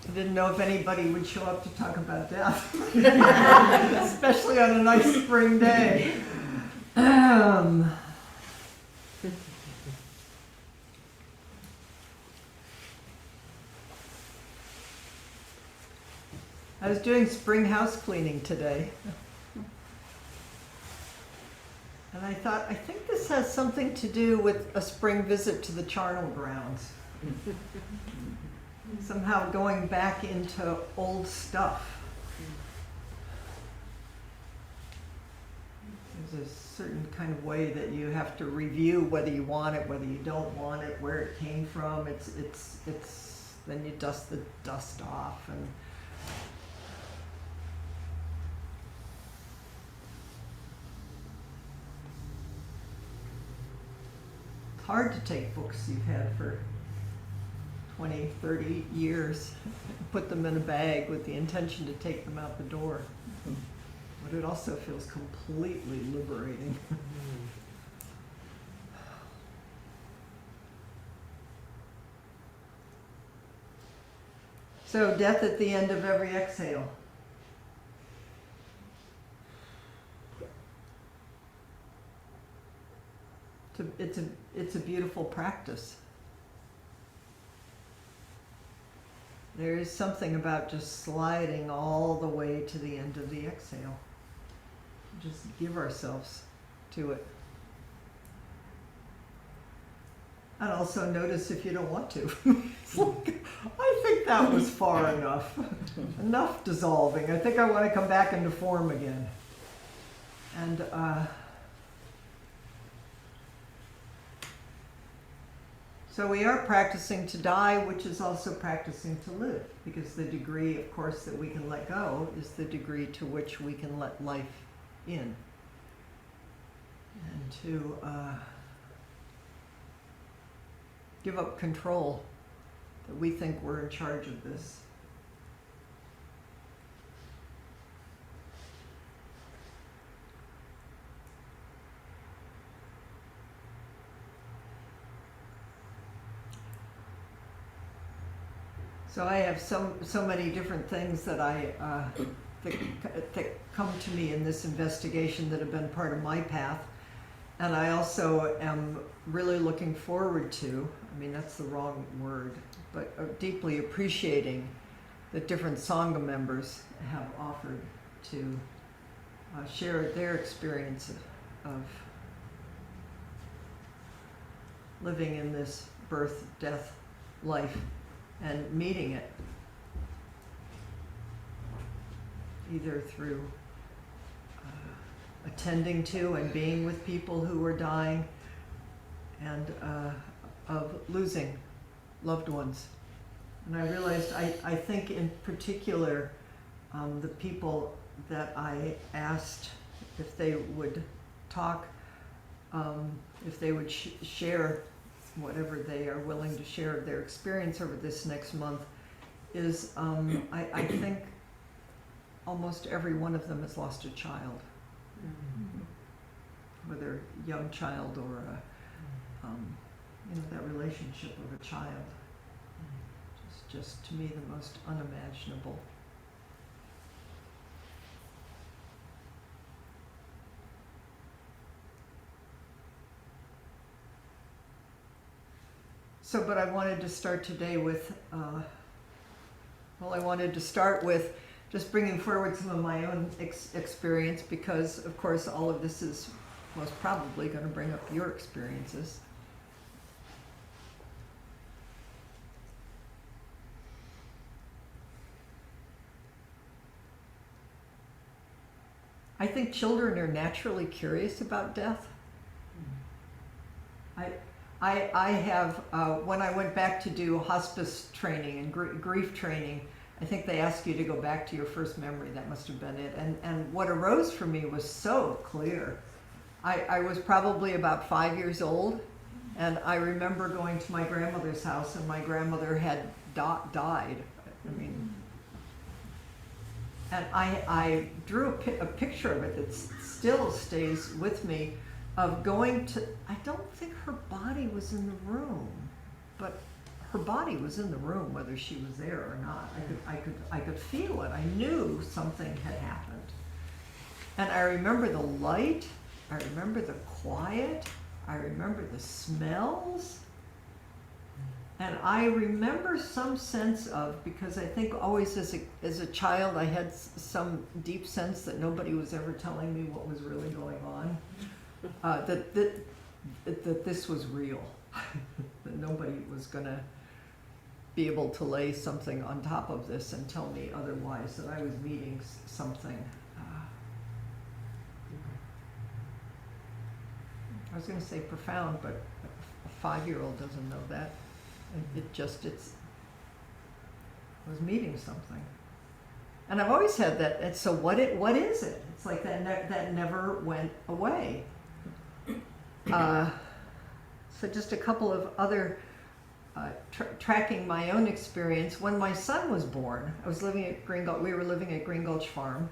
I didn't know if anybody would show up to talk about death, especially on a nice spring day. I was doing spring house cleaning today. And I thought, I think this has something to do with a spring visit to the charnel grounds. Somehow going back into old stuff. There's a certain kind of way that you have to review whether you want it, whether you don't want it, where it came from. Then you dust the dust off. And it's hard to take books you've had for 20, 30 years, put them in a bag with the intention to take them out the door. But it also feels completely liberating. So, death at the end of every exhale. It's a beautiful practice. There is something about just sliding all the way to the end of the exhale. Just give ourselves to it. And also notice if you don't want to. It's like, I think that was far enough. Enough dissolving. I think I want to come back into form again. And so we are practicing to die, which is also practicing to live, because the degree, of course, that we can let go is the degree to which we can let life in. And to give up control, that we think we're in charge of this. So I have so many different things that that come to me in this investigation that have been part of my path. And I also am really looking forward to, I mean, that's the wrong word, but deeply appreciating that different Sangha members have offered to share their experience of living in this birth, death, life, and meeting it, either through attending to and being with people who are dying, and of losing loved ones. And I realized, I think in particular, the people that I asked if they would talk, if they would share whatever they are willing to share of their experience over this next month, is I think almost every one of them has lost a child. Whether a young child or that relationship of a child. Just to me the most unimaginable. So, but I wanted to start today with, I wanted to start with just bringing forward some of my own experience, because, of course, all of this is most probably going to bring up your experiences. I think children are naturally curious about death. I have, when I went back to do hospice training and grief training, I think they ask you to go back to your first memory. That must have been it. And what arose for me was so clear. I was probably about 5 years old, and I remember going to my grandmother's house, and my grandmother had died. I mean, and I drew a picture of it that still stays with me, of going to, I don't think her body was in the room, but her body was in the room, whether she was there or not. I could feel it. I knew something had happened. And I remember the light, I remember the quiet, I remember the smells. And I remember some sense of, because I think always as a child I had some deep sense that nobody was ever telling me what was really going on, that this was real, that nobody was going to be able to lay something on top of this and tell me otherwise, that I was meeting something. I was going to say profound, but a 5-year-old doesn't know that. I was meeting something. And I've always had that, and so what is it? It's like that never went away. So just a couple of other, tracking my own experience. When my son was born, I was living at Green Gulch, we were living at Green Gulch Farm.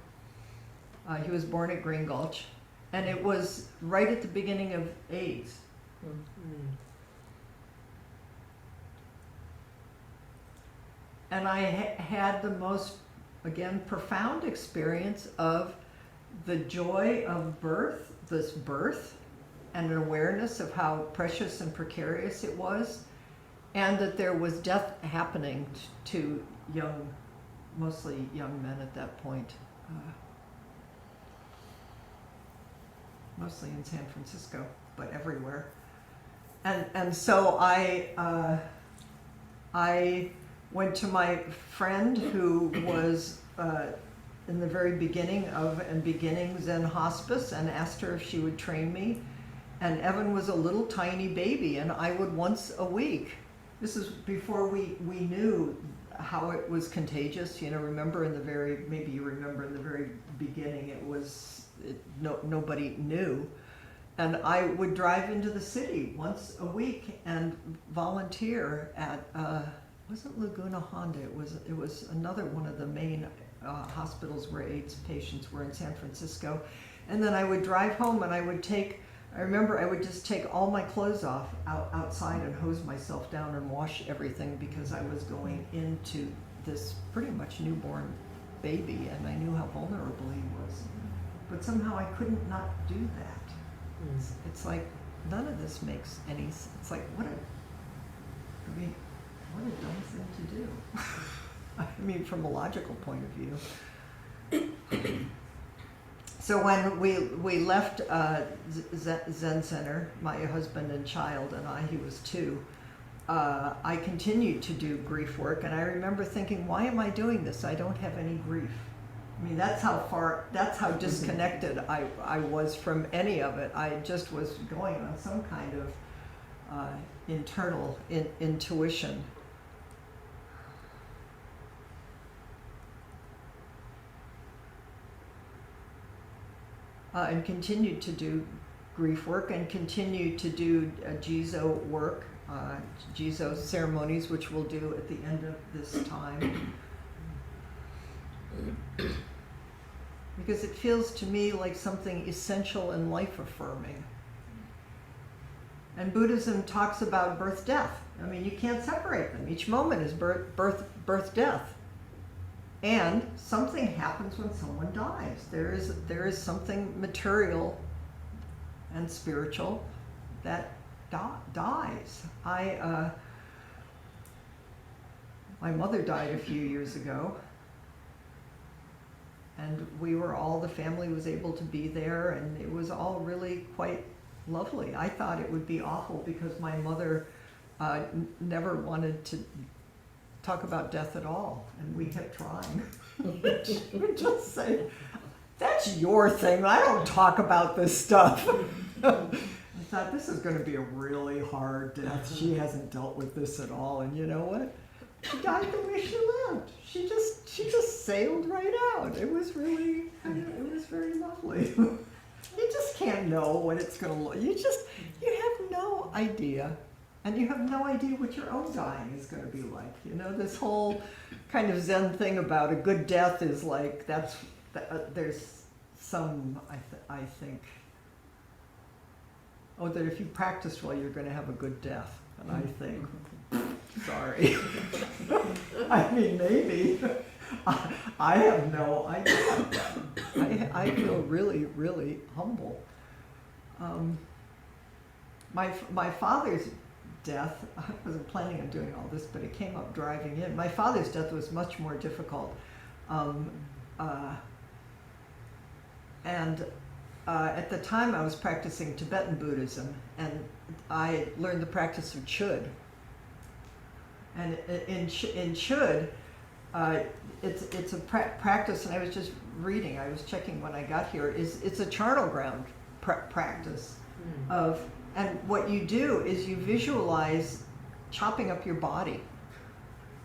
He was born at Green Gulch, and it was right at the beginning of AIDS. Mm-hmm. And I had the most, again, profound experience of the joy of birth, this birth, and an awareness of how precious and precarious it was, and that there was death happening to mostly young men at that point, mostly in San Francisco, but everywhere. And so I went to my friend who was in the very beginning of and beginning Zen hospice and asked her if she would train me. And Evan was a little tiny baby, and I would once a week. This is before we knew how it was contagious. Maybe you remember in the very beginning nobody knew. And I would drive into the city once a week and volunteer at it wasn't Laguna Honda, it was another one of the main hospitals where AIDS patients were in San Francisco. And then I would drive home and I would just take all my clothes off outside and hose myself down and wash everything, because I was going into this pretty much newborn baby and I knew how vulnerable he was. But somehow I couldn't not do that. It's like none of this makes any sense. It's like, what a dumb thing to do. I mean, from a logical point of view. So when we left Zen Center, my husband and child and I, he was 2, I continued to do grief work, and I remember thinking, why am I doing this? I don't have any grief. I mean, that's how disconnected I was from any of it. I just was going on some kind of internal intuition. And continued to do grief work and continued to do Jizo work, Jizo ceremonies, which we'll do at the end of this time. Because it feels to me like something essential and life-affirming. And Buddhism talks about birth-death. I mean, you can't separate them. Each moment is birth-death. And something happens when someone dies. There is something material and spiritual that dies. My mother died a few years ago, and the family was able to be there, and it was all really quite lovely. I thought it would be awful because my mother never wanted to talk about death at all, and we kept trying. She would just say, that's your thing, I don't talk about this stuff. I thought, this is going to be a really hard death. She hasn't dealt with this at all, and you know what? She died the way she lived. She just sailed right out. It was very lovely. You just can't know what it's going to look. You have no idea. And you have no idea what your own dying is going to be like. This whole kind of Zen thing about a good death is like, there's some, I think, that if you practice well, you're going to have a good death. And I think, sorry. I mean, maybe. I have no idea. I feel really, really humble. My father's death, I wasn't planning on doing all this, but it came up driving in. My father's death was much more difficult. At the time I was practicing Tibetan Buddhism, and I learned the practice of Chud. And in Chud, it's a practice, and I was just reading, I was checking when I got here, it's a charnel ground practice of, and what you do is you visualize chopping up your body.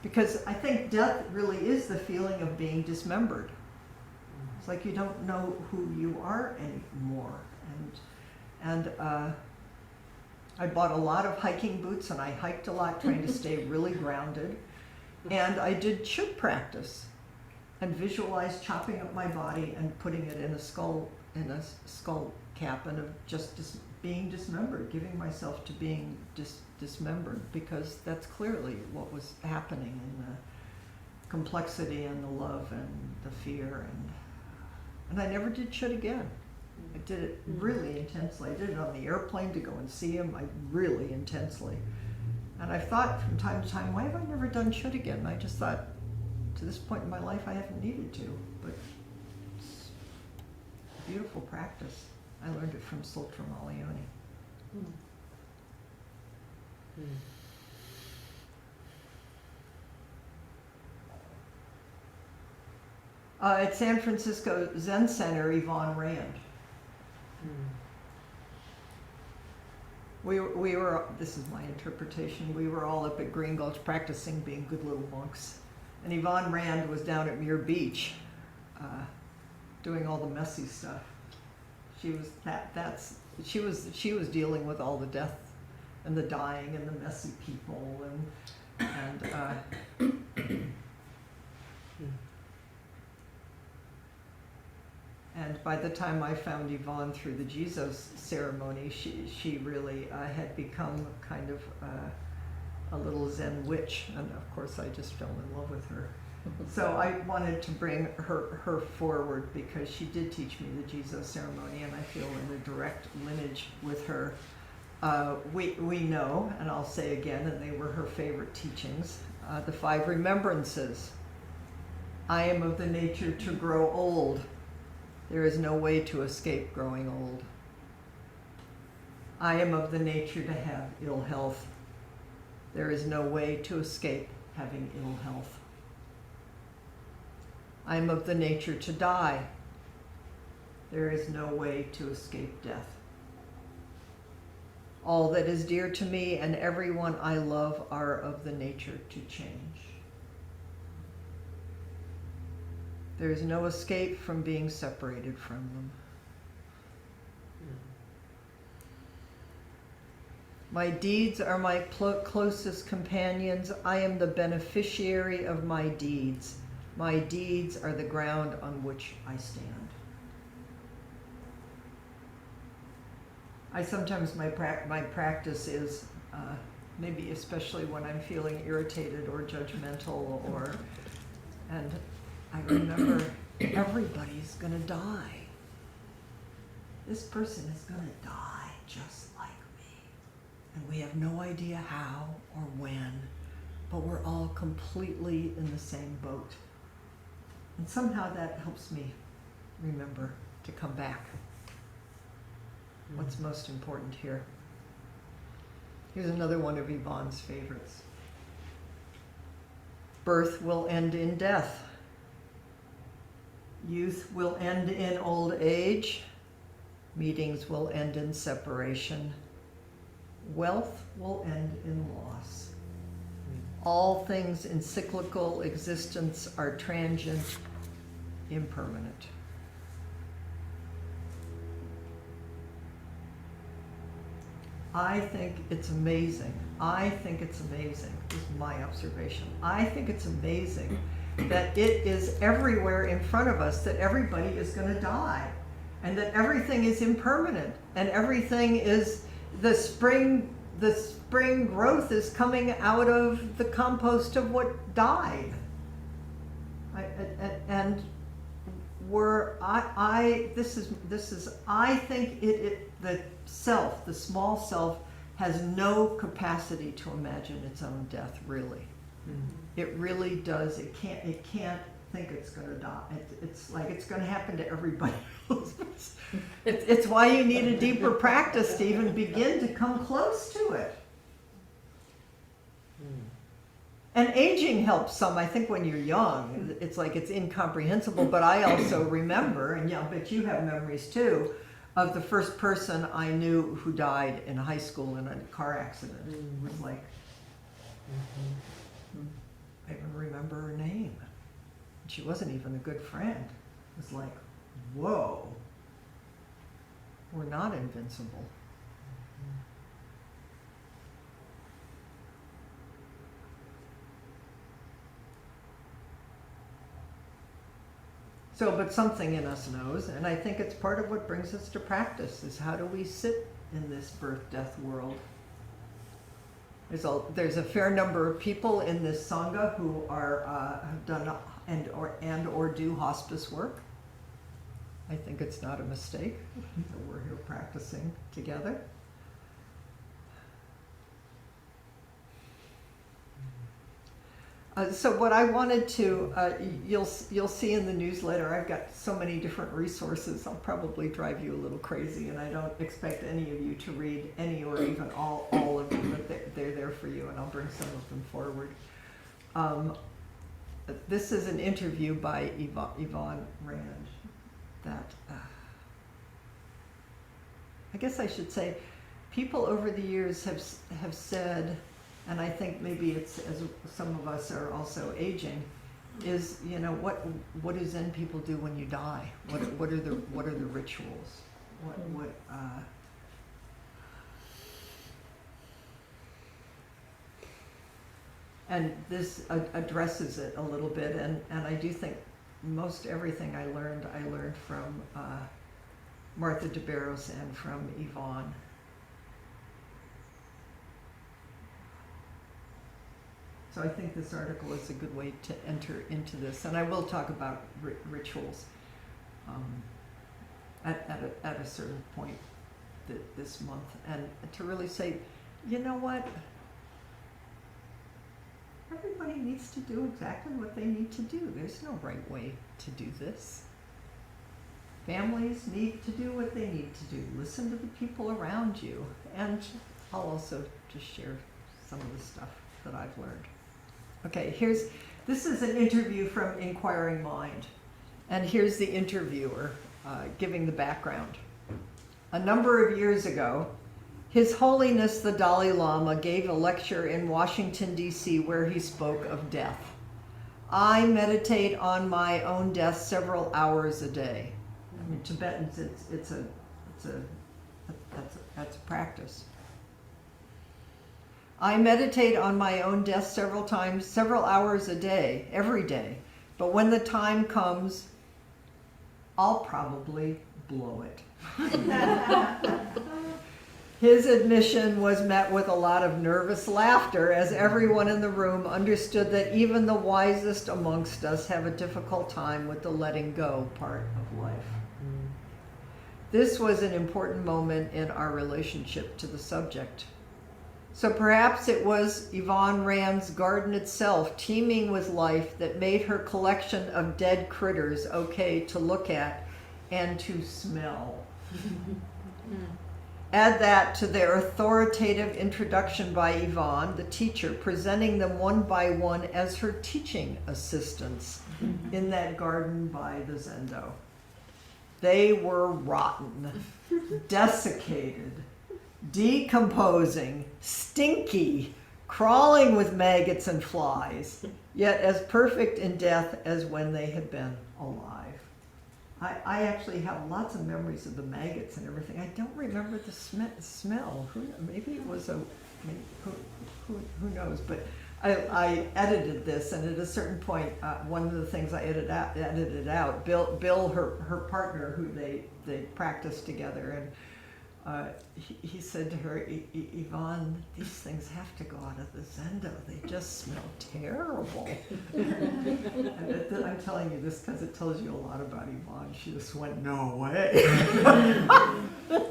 Because I think death really is the feeling of being dismembered. It's like you don't know who you are anymore. And I bought a lot of hiking boots, and I hiked a lot trying to stay really grounded. And I did Chud practice and visualized chopping up my body and putting it in a skull cap, and of just being dismembered, giving myself to being dismembered, because that's clearly what was happening in the complexity and the love and the fear, and I never did Chud again. I did it really intensely. I did it on the airplane to go and see him, really intensely. And I thought from time to time, why have I never done Chud again? And I just thought, to this point in my life, I haven't needed to, but it's a beautiful practice. I learned it from Sultra Malayoni. At San Francisco Zen Center, Yvonne Rand. We were, this is my interpretation, we were all up at Green Gulch practicing being good little monks. And Yvonne Rand was down at Muir Beach doing all the messy stuff. She was dealing with all the death and the dying and the messy people and by the time I found Yvonne through the Jesus ceremony, she really had become kind of a little Zen witch, and of course I just fell in love with her. So I wanted to bring her forward because she did teach me the Jesus ceremony, and I feel in a direct lineage with her. We know, and I'll say again, and they were her favorite teachings, the 5 remembrances. I am of the nature to grow old. There is no way to escape growing old. I am of the nature to have ill health. There is no way to escape having ill health. I am of the nature to die. There is no way to escape death. All that is dear to me and everyone I love are of the nature to change. There is no escape from being separated from them. My deeds are my closest companions. I am the beneficiary of my deeds. My deeds are the ground on which I stand. Sometimes my practice is, maybe especially when I'm feeling irritated or judgmental, and I remember everybody's gonna die. This person is gonna die just like me. And we have no idea how or when, but we're all completely in the same boat. And somehow that helps me remember to come back. What's most important here? Here's another one of Yvonne's favorites. Birth will end in death. Youth will end in old age. Meetings will end in separation. Wealth will end in loss. All things in cyclical existence are transient, impermanent. I think it's amazing. This is my observation. I think it's amazing that it is everywhere in front of us that everybody is going to die, and that everything is impermanent, and everything is, the spring the spring growth is coming out of the compost of what died. And I think the self, the small self, has no capacity to imagine its own death, really. It really does. It can't think it's going to die. It's like it's going to happen to everybody else. It's why you need a deeper practice to even begin to come close to it. And aging helps some. I think when you're young, it's like it's incomprehensible. But I also remember, and I bet you have memories too, of the first person I knew who died in high school in a car accident. It was like, I even remember her name. She wasn't even a good friend. It was like, whoa, we're not invincible. So, but something in us knows, and I think it's part of what brings us to practice, is how do we sit in this birth-death world? There's a fair number of people in this Sangha who have done and or do hospice work. I think it's not a mistake that we're here practicing together. So what I wanted to, you'll see in the newsletter, I've got so many different resources, I'll probably drive you a little crazy, and I don't expect any of you to read any or even all of them, but they're there for you, and I'll bring some of them forward. This is an interview by Yvonne Rand that, I guess I should say, people over the years have said, and I think maybe it's as some of us are also aging, is what do Zen people do when you die? What are the rituals? And this addresses it a little bit, and I do think most everything I learned from Martha de Barros and from Yvonne. So I think this article is a good way to enter into this, and I will talk about rituals at a certain point this month, and to really say, you know what? Everybody needs to do exactly what they need to do. There's no right way to do this. Families need to do what they need to do. Listen to the people around you, and I'll also just share some of the stuff that I've learned. Okay, this is an interview from Inquiring Mind, and here's the interviewer giving the background. A number of years ago, His Holiness the Dalai Lama gave a lecture in Washington, D.C. where he spoke of death. I meditate on my own death several hours a day. I mean, Tibetans, that's a practice. I meditate on my own death several hours a day, every day. But when the time comes, I'll probably blow it. His admission was met with a lot of nervous laughter, as everyone in the room understood that even the wisest amongst us have a difficult time with the letting go part of life. This was an important moment in our relationship to the subject. So perhaps it was Yvonne Rand's garden itself, teeming with life, that made her collection of dead critters okay to look at and to smell. Add that to their authoritative introduction by Yvonne, the teacher, presenting them one by one as her teaching assistants in that garden by the Zendo. They were rotten, desiccated, decomposing, stinky, crawling with maggots and flies, yet as perfect in death as when they had been alive. I actually have lots of memories of the maggots and everything. I don't remember the smell. Maybe it was who knows? But I edited this, and at a certain point, one of the things I edited out. Bill, her partner, who they practiced together, he said to her, Yvonne, these things have to go out of the Zendo. They just smell terrible. And I'm telling you this because it tells you a lot about Yvonne. She just went, no way.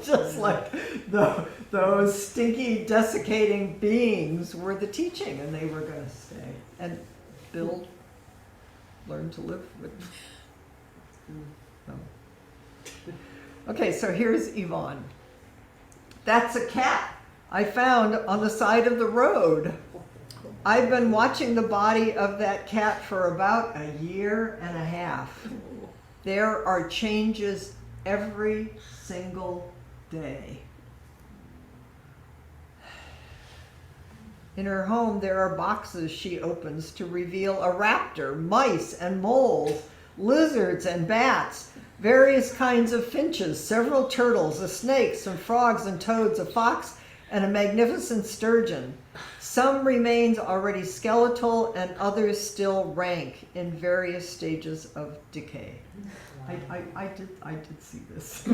Just like those stinky, desiccating beings were the teaching, and they were going to stay. And Bill learned to live with them. Okay, so here's Yvonne. That's a cat I found on the side of the road. I've been watching the body of that cat for about a year and a half. There are changes every single day. In her home, there are boxes she opens to reveal a raptor, mice and moles, lizards and bats, various kinds of finches, several turtles, a snake, some frogs and toads, a fox, and a magnificent sturgeon. Some remains already skeletal and others still rank in various stages of decay. I did see this.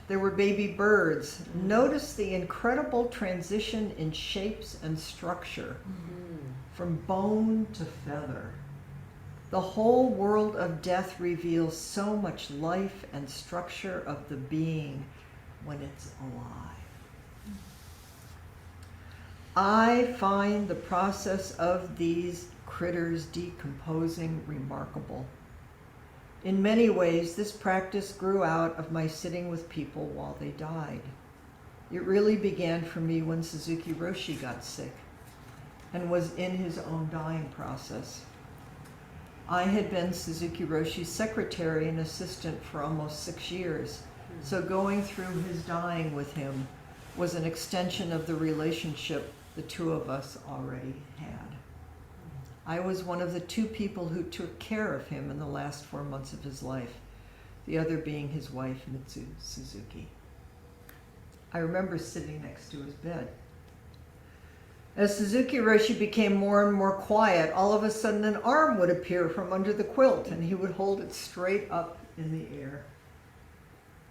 There were baby birds. Notice the incredible transition in shapes and structure, from bone to feather. The whole world of death reveals so much life and structure of the being when it's alive. I find the process of these critters decomposing remarkable. In many ways, this practice grew out of my sitting with people while they died. It really began for me when Suzuki Roshi got sick and was in his own dying process. I had been Suzuki Roshi's secretary and assistant for almost 6 years, so going through his dying with him was an extension of the relationship the two of us already had. I was one of the 2 people who took care of him in the last 4 months of his life, the other being his wife, Mitsu Suzuki. I remember sitting next to his bed. As Suzuki Roshi became more and more quiet, all of a sudden an arm would appear from under the quilt and he would hold it straight up in the air.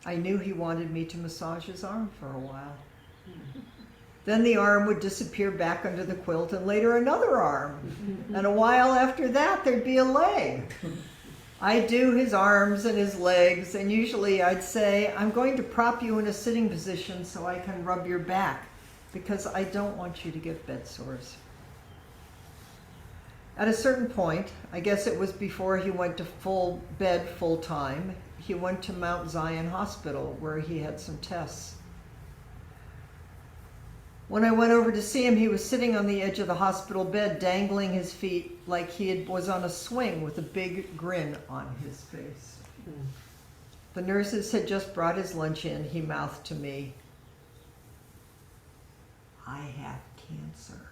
I knew he wanted me to massage his arm for a while. Then the arm would disappear back under the quilt and later another arm. And a while after that, there'd be a leg. I'd do his arms and his legs, and usually I'd say, I'm going to prop you in a sitting position so I can rub your back, because I don't want you to get bed sores. At a certain point, I guess it was before he went to full bed full time, he went to Mount Zion Hospital where he had some tests. When I went over to see him, he was sitting on the edge of the hospital bed, dangling his feet like was on a swing with a big grin on his face. The nurses had just brought his lunch in. He mouthed to me, I have cancer.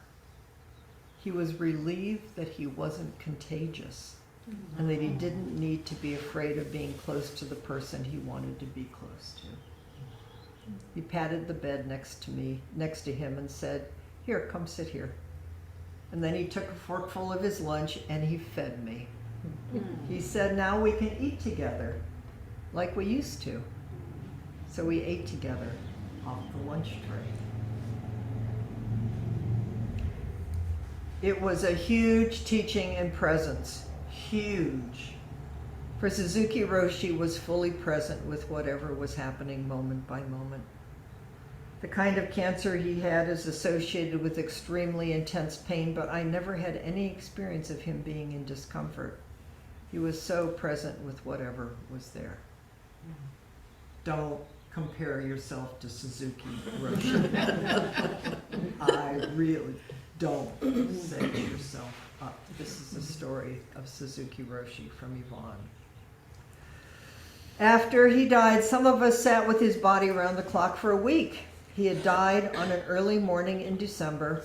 He was relieved that he wasn't contagious and that he didn't need to be afraid of being close to the person he wanted to be close to. He patted the bed next to him and said, here, come sit here. And then he took a forkful of his lunch and he fed me. He said, now we can eat together like we used to. So we ate together off the lunch tray. It was a huge teaching and presence, huge. For Suzuki Roshi was fully present with whatever was happening moment by moment. The kind of cancer he had is associated with extremely intense pain, but I never had any experience of him being in discomfort. He was so present with whatever was there. Don't compare yourself to Suzuki Roshi. I really don't set yourself up. This is the story of Suzuki Roshi from Yvonne. After he died, some of us sat with his body around the clock for a week. He had died on an early morning in December,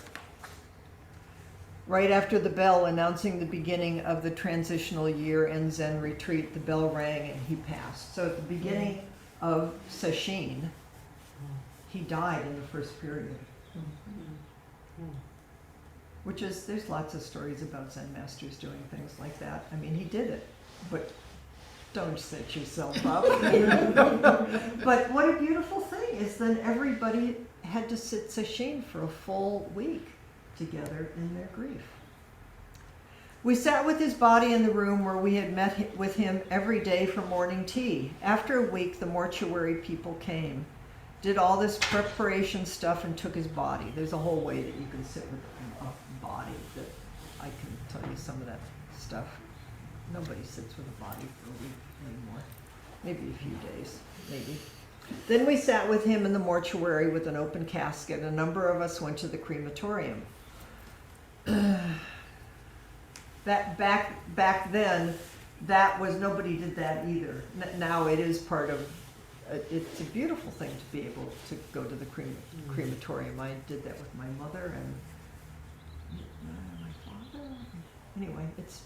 right after the bell announcing the beginning of the transitional year and Zen retreat. The bell rang and he passed. So at the beginning of Sesshin, he died in the first period. Which is, there's lots of stories about Zen masters doing things like that. I mean, he did it, but Don't set yourself up. But what a beautiful thing is then everybody had to sit sesshin for a full week together in their grief. We sat with his body in the room where we had met with him every day for morning tea. After a week, the mortuary people came, did all this preparation stuff, and took his body. There's a whole way that you can sit with a body that I can tell you some of that stuff. Nobody sits with a body for a week anymore. Maybe a few days, maybe. Then we sat with him in the mortuary with an open casket. A number of us went to the crematorium. That back then, that was, nobody did that either. Now it is part of, it's a beautiful thing to be able to go to the crematorium. I did that with my mother and my father. Anyway, it's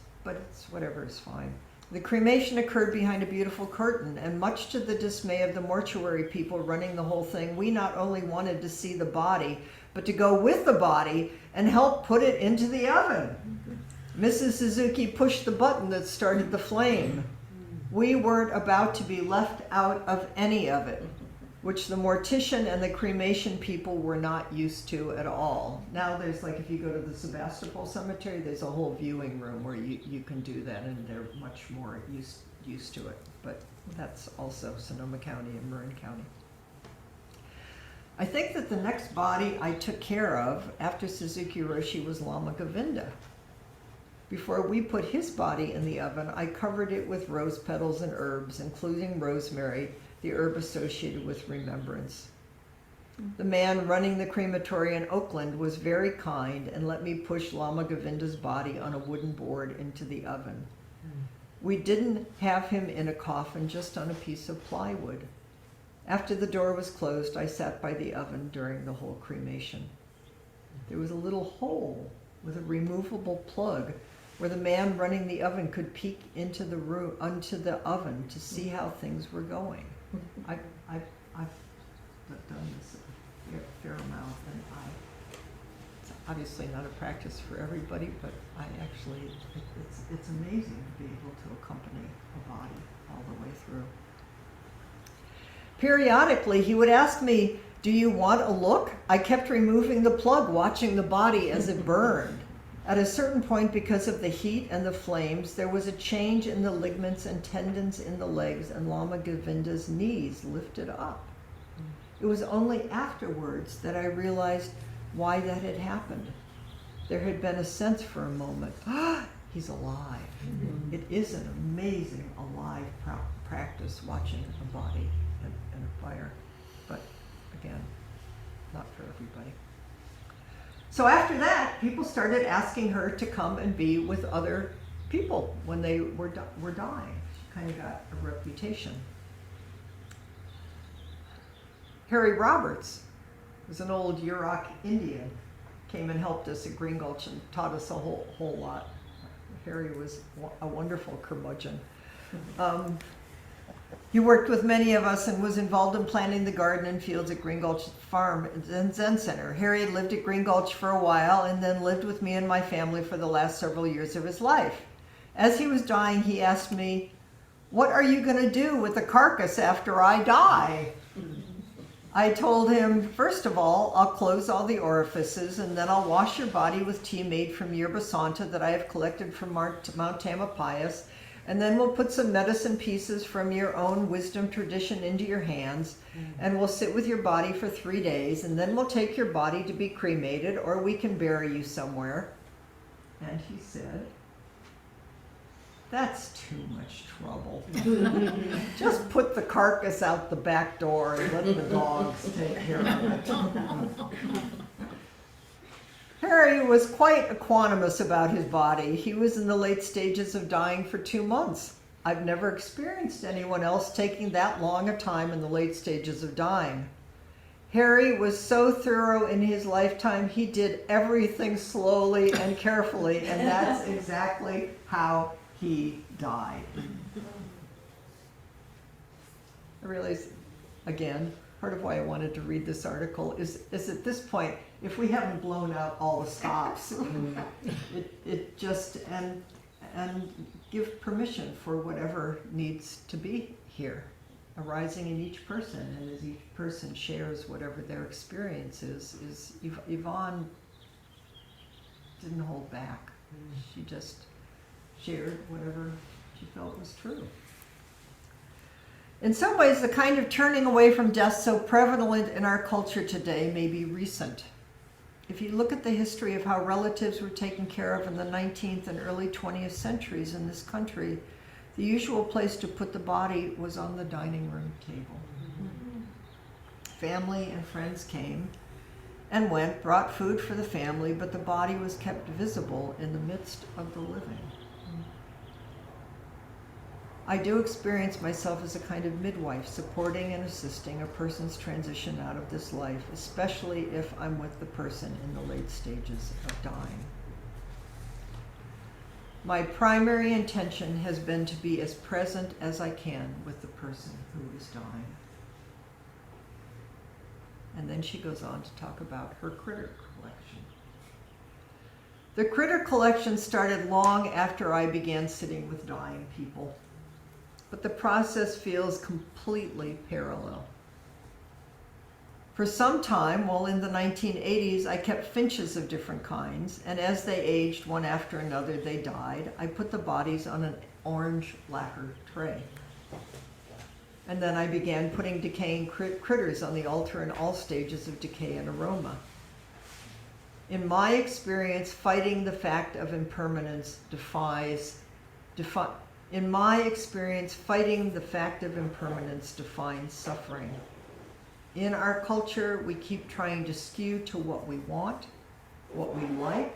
whatever is fine. The cremation occurred behind a beautiful curtain, and much to the dismay of the mortuary people running the whole thing, we not only wanted to see the body, but to go with the body and help put it into the oven. Mrs. Suzuki pushed the button that started the flame. We weren't about to be left out of any of it, which the mortician and the cremation people were not used to at all. Now there's, like, if you go to the Sebastopol Cemetery, there's a whole viewing room where you can do that, and they're much more used to it. But that's also Sonoma County and Marin County. I think that the next body I took care of after Suzuki Roshi was Lama Govinda. Before we put his body in the oven, I covered it with rose petals and herbs, including rosemary, the herb associated with remembrance. The man running the crematory in Oakland was very kind and let me push Lama Govinda's body on a wooden board into the oven. We didn't have him in a coffin, just on a piece of plywood. After the door was closed, I sat by the oven during the whole cremation. There was a little hole with a removable plug where the man running the oven could peek into the room, onto the oven to see how things were going. I've done this a fair amount, and it's obviously not a practice for everybody, but I actually, it's amazing to be able to accompany a body all the way through. Periodically, he would ask me, "Do you want a look?" I kept removing the plug, watching the body as it burned. At a certain point, because of the heat and the flames, there was a change in the ligaments and tendons in the legs, and Lama Govinda's knees lifted up. It was only afterwards that I realized why that had happened. There had been a sense for a moment, he's alive. It is an amazing alive practice, watching a body in a fire. But again, not for everybody. So after that, people started asking her to come and be with other people when they were dying. She kind of got a reputation. Harry Roberts was an old Yurok Indian, came and helped us at Green Gulch and taught us a whole lot. Harry was a wonderful curmudgeon. He worked with many of us and was involved in planting the garden and fields at Green Gulch Farm and Zen Center. Harry had lived at Green Gulch for a while and then lived with me and my family for the last several years of his life. As he was dying, he asked me, "What are you going to do with the carcass after I die?" I told him, "First of all, I'll close all the orifices, and then I'll wash your body with tea made from yerba santa that I have collected from Mount Tamalpais, and then we'll put some medicine pieces from your own wisdom tradition into your hands, and we'll sit with your body for 3 days, and then we'll take your body to be cremated, or we can bury you somewhere." And he said, "That's too much trouble. Just put the carcass out the back door and let the dogs take care of it." Harry was quite equanimous about his body. He was in the late stages of dying for 2 months. I've never experienced anyone else taking that long a time in the late stages of dying. Harry was so thorough in his lifetime, he did everything slowly and carefully, and that's exactly how he died. I realize, again, part of why I wanted to read this article is at this point, if we haven't blown out all the stops, it just, and and give permission for whatever needs to be here, arising in each person. And as each person shares whatever their experience is Yvonne didn't hold back. She just shared whatever she felt was true. In some ways, the kind of turning away from death so prevalent in our culture today may be recent. If you look at the history of how relatives were taken care of in the 19th and early 20th centuries in this country, the usual place to put the body was on the dining room table. Family and friends came and went, brought food for the family, but the body was kept visible in the midst of the living. I do experience myself as a kind of midwife, supporting and assisting a person's transition out of this life, especially if I'm with the person in the late stages of dying. My primary intention has been to be as present as I can with the person who is dying. And then she goes on to talk about her critter collection. The critter collection started long after I began sitting with dying people, but the process feels completely parallel. For some time, while in the 1980s, I kept finches of different kinds, and as they aged one after another, they died. I put the bodies on an orange lacquer tray. And then I began putting decaying critters on the altar in all stages of decay and aroma. In my experience, fighting the fact of impermanence defines suffering. In our culture, we keep trying to skew to what we want, what we like,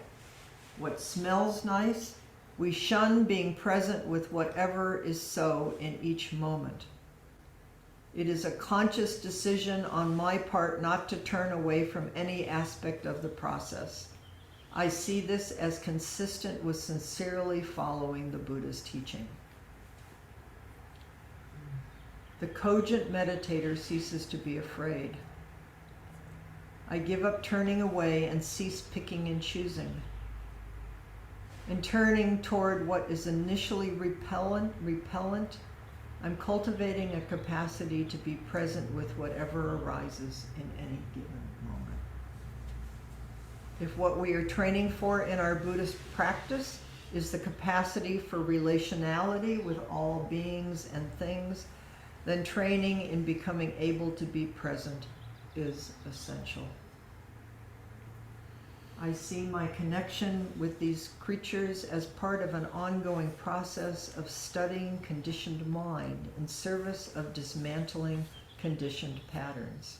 what smells nice. We shun being present with whatever is so in each moment. It is a conscious decision on my part not to turn away from any aspect of the process. I see this as consistent with sincerely following the Buddhist teaching. The cogent meditator ceases to be afraid. I give up turning away and cease picking and choosing. In turning toward what is initially repellent, I'm cultivating a capacity to be present with whatever arises in any given moment. If what we are training for in our Buddhist practice is the capacity for relationality with all beings and things, then training in becoming able to be present is essential. I see my connection with these creatures as part of an ongoing process of studying conditioned mind in service of dismantling conditioned patterns.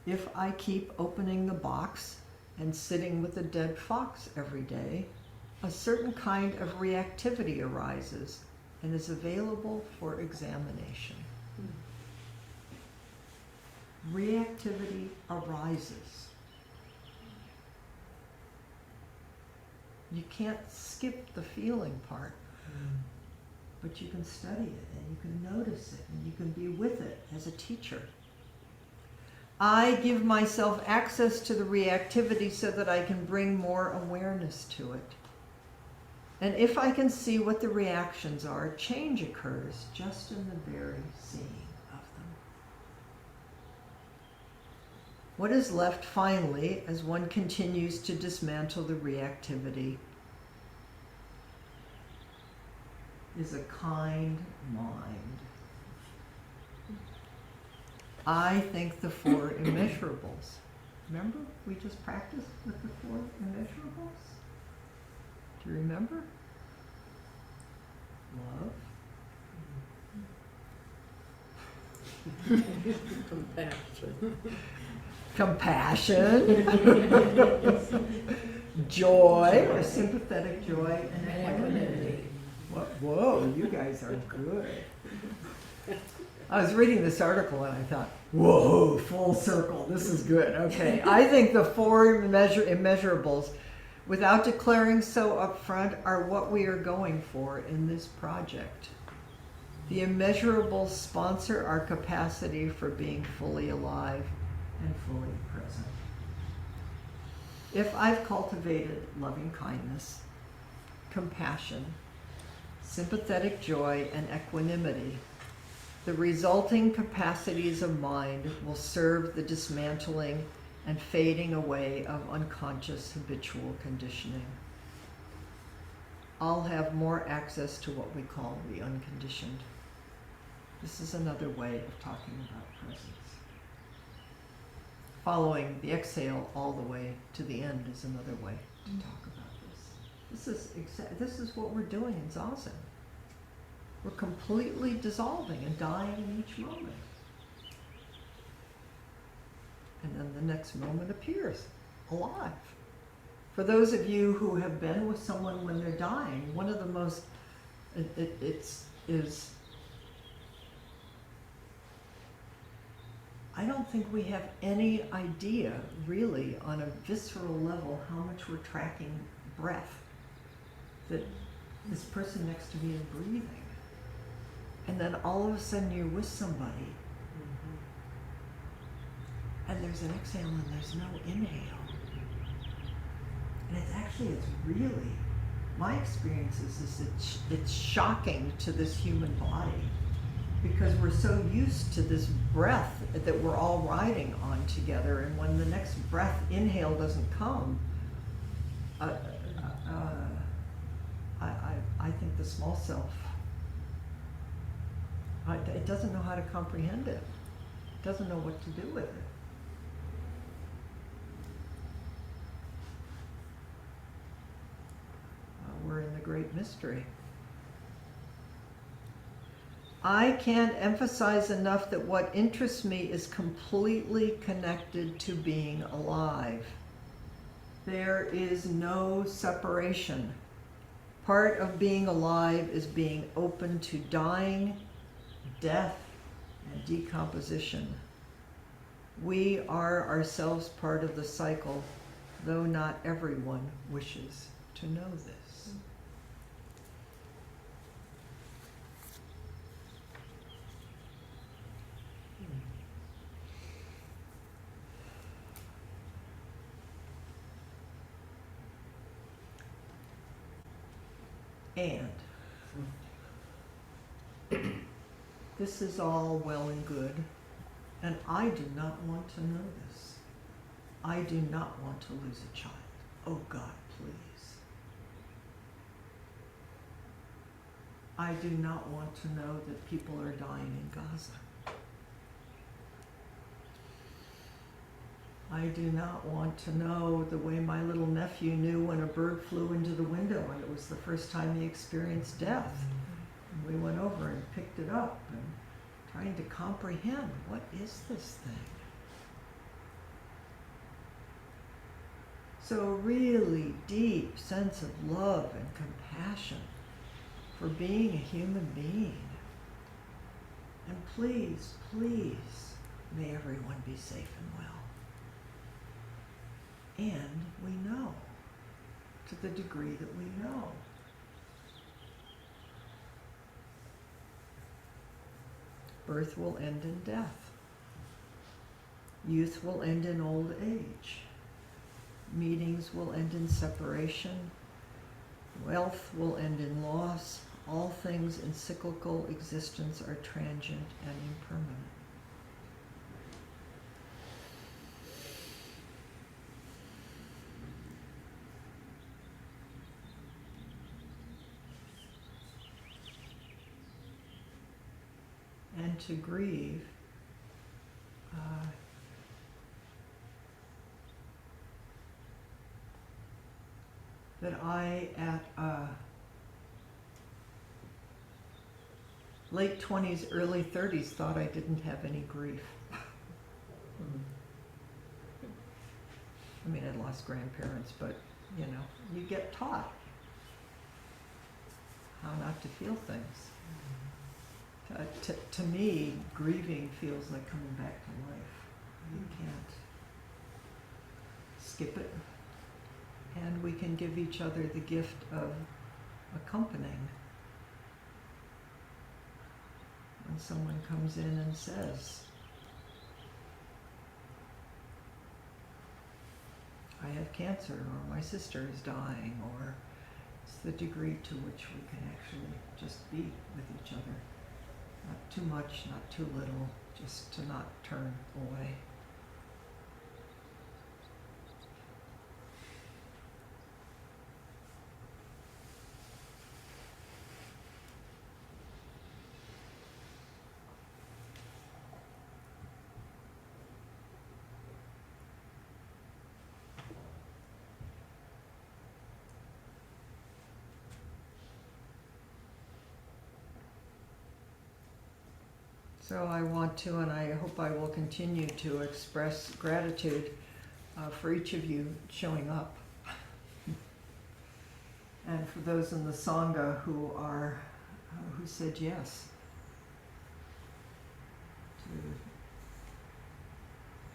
If I keep opening the box and sitting with a dead fox every day, a certain kind of reactivity arises and is available for examination. Reactivity arises. You can't skip the feeling part, but you can study it and you can notice it and you can be with it as a teacher. I give myself access to the reactivity so that I can bring more awareness to it. And if I can see what the reactions are, change occurs just in the very seeing of them. What is left finally, as one continues to dismantle the reactivity, is a kind mind. I think the four immeasurables. Remember, we just practiced with the four immeasurables? Do you remember? Love. Compassion. Joy, or sympathetic joy, and equanimity. Whoa, you guys are good. I was reading this article and I thought, whoa, full circle, this is good. Okay, I think the four immeasurables, without declaring so upfront, are what we are going for in this project. The immeasurables sponsor our capacity for being fully alive and fully present. If I've cultivated loving kindness, compassion, sympathetic joy, and equanimity, the resulting capacities of mind will serve the dismantling and fading away of unconscious habitual conditioning. I'll have more access to what we call the unconditioned. This is another way of talking about presence. Following the exhale all the way to the end is another way to talk about this. This is what we're doing in Zazen. We're completely dissolving and dying in each moment. And then the next moment appears, alive. For those of you who have been with someone when they're dying, one of the most, I don't think we have any idea, really, on a visceral level, how much we're tracking breath. That this person next to me is breathing. And then all of a sudden you're with somebody, and there's an exhale and there's no inhale. And it's really, my experience is it's shocking to this human body, because we're so used to this breath that we're all riding on together, and when the next breath inhale doesn't come, I think the small self, it doesn't know how to comprehend it. It doesn't know what to do with it. We're in the great mystery. I can't emphasize enough that what interests me is completely connected to being alive. There is no separation. Part of being alive is being open to dying, death, and decomposition. We are ourselves part of the cycle, though not everyone wishes to know this. And this is all well and good, and I do not want to know this. I do not want to lose a child. Oh God, please. I do not want to know that people are dying in Gaza. I do not want to know the way my little nephew knew when a bird flew into the window and it was the first time he experienced death. And we went over and picked it up and trying to comprehend, what is this thing? So a really deep sense of love and compassion for being a human being. And please, please, may everyone be safe and well. And we know, to the degree that we know. Birth will end in death. Youth will end in old age. Meetings will end in separation. Wealth will end in loss. All things in cyclical existence are transient and impermanent. And to grieve that I, at late 20s, early 30s, thought I didn't have any grief. I mean, I lost grandparents, but, you know, you get taught how not to feel things. To me, grieving feels like coming back to life. You can't skip it. And we can give each other the gift of accompanying. When someone comes in and says, I I have cancer, or my sister is dying, or it's the degree to which we can actually just be with each other. Not too much, not too little, just to not turn away. So I want to, and I hope I will continue to express gratitude for each of you showing up. And for those in the Sangha who said yes to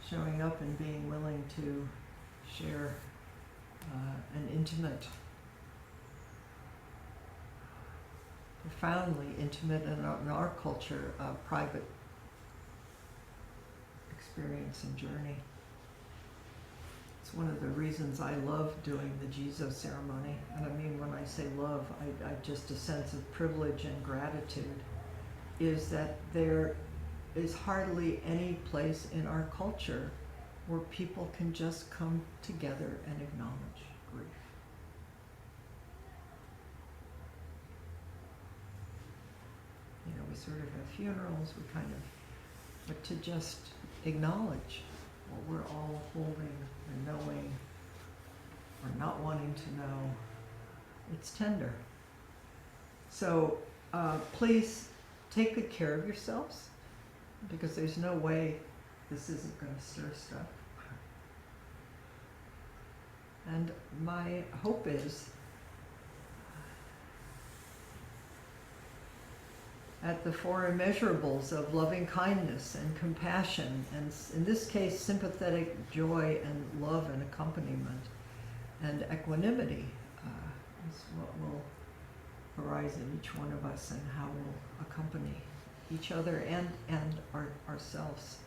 showing up and being willing to share an intimate, profoundly intimate, and in our culture, private experience and journey. It's one of the reasons I love doing the Jizo ceremony. And I mean, when I say love, I just a sense of privilege and gratitude, is that there is hardly any place in our culture where people can just come together and acknowledge grief. You know, we sort of have funerals, we kind of, but to just acknowledge what we're all holding or knowing or not wanting to know, it's tender. So please take good care of yourselves, because there's no way this isn't going to stir stuff. And my hope is at the four immeasurables of loving kindness and compassion, and in this case sympathetic joy and love and accompaniment and equanimity is what will arise in each one of us, and how we'll accompany each other and ourselves.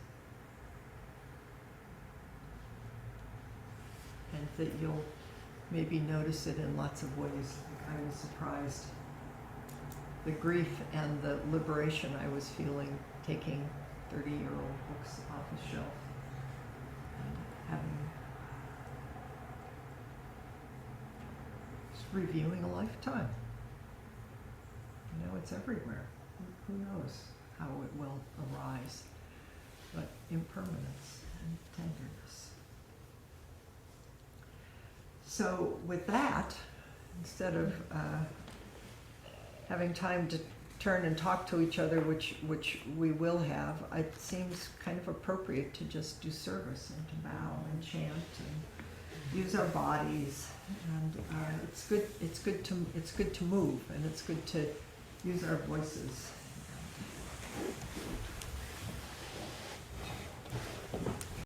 And that you'll maybe notice it in lots of ways. I was surprised. The grief and the liberation I was feeling taking 30-year-old books off a shelf and having, just reviewing a lifetime. You know, it's everywhere. Who knows how it will arise, but impermanence and tenderness. So with that, instead of having time to turn and talk to each other, which we will have, it seems kind of appropriate to just do service and to bow and chant and use our bodies. And it's good to move, and it's good to use our voices.